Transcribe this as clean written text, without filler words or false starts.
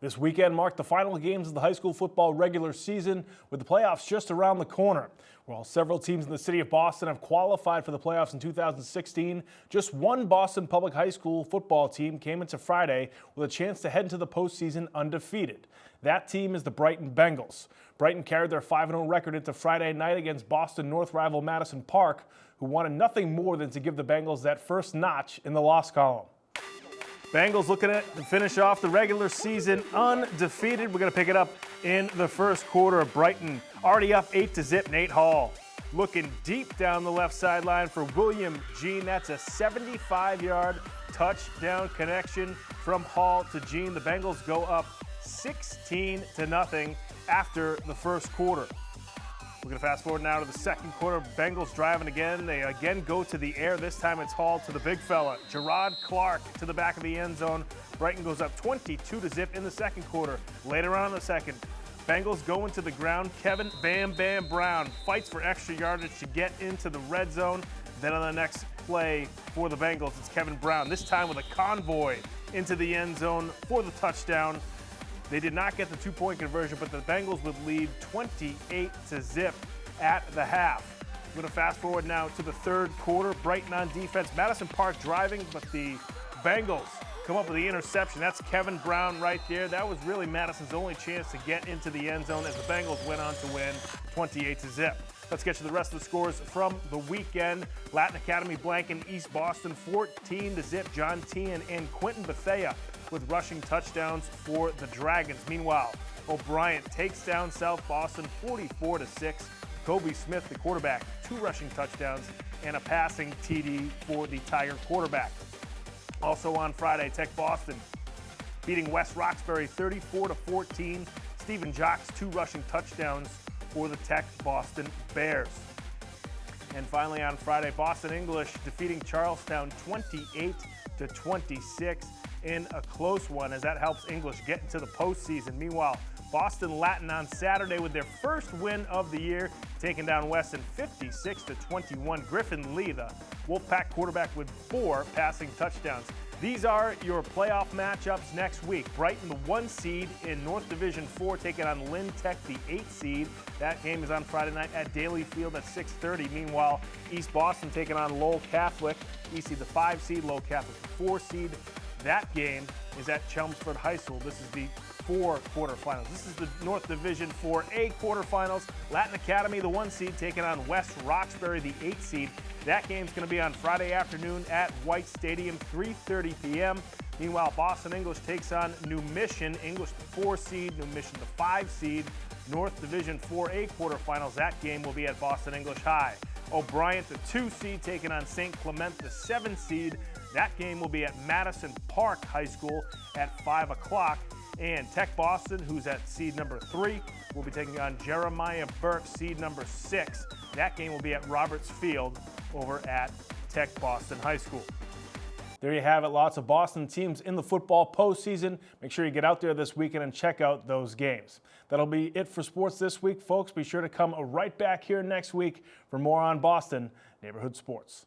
This weekend marked the final games of the high school football regular season, with the playoffs just around the corner. While several teams in the city of Boston have qualified for the playoffs in 2016, just one Boston Public High School football team came into Friday with a chance to head into the postseason undefeated. That team is the Brighton Bengals. Brighton carried their 5-0 record into Friday night against Boston North rival Madison Park, who wanted nothing more than to give the Bengals that first notch in the loss column. Bengals looking to finish off the regular season undefeated. We're going to pick it up in the first quarter. Brighton already up 8-0. Nate Hall looking deep down the left sideline for William Jean. That's a 75-yard touchdown connection from Hall to Jean. The Bengals go up 16-0 after the first quarter. We're going to fast forward now to the second quarter. Bengals driving again. They again go to the air. This time it's Hall to the big fella. Gerard Clark to the back of the end zone. Brighton goes up 22-0 in the second quarter. Later on in the second, Bengals go into the ground. Kevin Bam Bam Brown fights for extra yardage to get into the red zone. Then on the next play for the Bengals, it's Kevin Brown, this time with a convoy into the end zone for the touchdown. They did not get the two-point conversion, but the Bengals would lead 28-0 at the half. We're going to fast forward now to the third quarter. Brighton on defense. Madison Park driving, but the Bengals come up with the interception. That's Kevin Brown right there. That was really Madison's only chance to get into the end zone as the Bengals went on to win 28-0. Let's get to the rest of the scores from the weekend. Latin Academy blanking East Boston 14-0. John Tian and Quentin Bethea with rushing touchdowns for the Dragons. Meanwhile, O'Brien takes down South Boston 44-6. Kobe Smith, the quarterback, 2 rushing touchdowns and a passing TD for the Tiger quarterback. Also on Friday, Tech Boston beating West Roxbury 34-14. Stephen Jocks, 2 rushing touchdowns for the Tech Boston Bears. And finally on Friday, Boston English defeating Charlestown 28-26 in a close one, as that helps English get into the postseason. Meanwhile, Boston Latin on Saturday with their first win of the year, taking down Weston 56-21. Griffin Lee, the Wolfpack quarterback, with 4 passing touchdowns. These are your playoff matchups next week. Brighton, the 1 seed in North Division 4, taking on Lynn Tech, the 8 seed. That game is on Friday night at Daly Field at 6:30. Meanwhile, East Boston taking on Lowell Catholic. EC, the 5 seed, Lowell Catholic, the 4 seed. That game is at Chelmsford High School. This is the 4 quarterfinals. This is the North Division 4A quarterfinals. Latin Academy, the 1 seed, taking on West Roxbury, the 8 seed. That game's going to be on Friday afternoon at White Stadium, 3:30 p.m. Meanwhile, Boston English takes on New Mission. English, the 4 seed, New Mission, the 5 seed. North Division 4A quarterfinals. That game will be at Boston English High. O'Brien, the 2 seed, taking on St. Clement, the 7 seed. That game will be at Madison Park High School at 5 o'clock. And Tech Boston, who's at seed number 3, will be taking on Jeremiah Burke, seed number 6. That game will be at Roberts Field over at Tech Boston High School. There you have it. Lots of Boston teams in the football postseason. Make sure you get out there this weekend and check out those games. That'll be it for sports this week, folks. Be sure to come right back here next week for more on Boston Neighborhood Sports.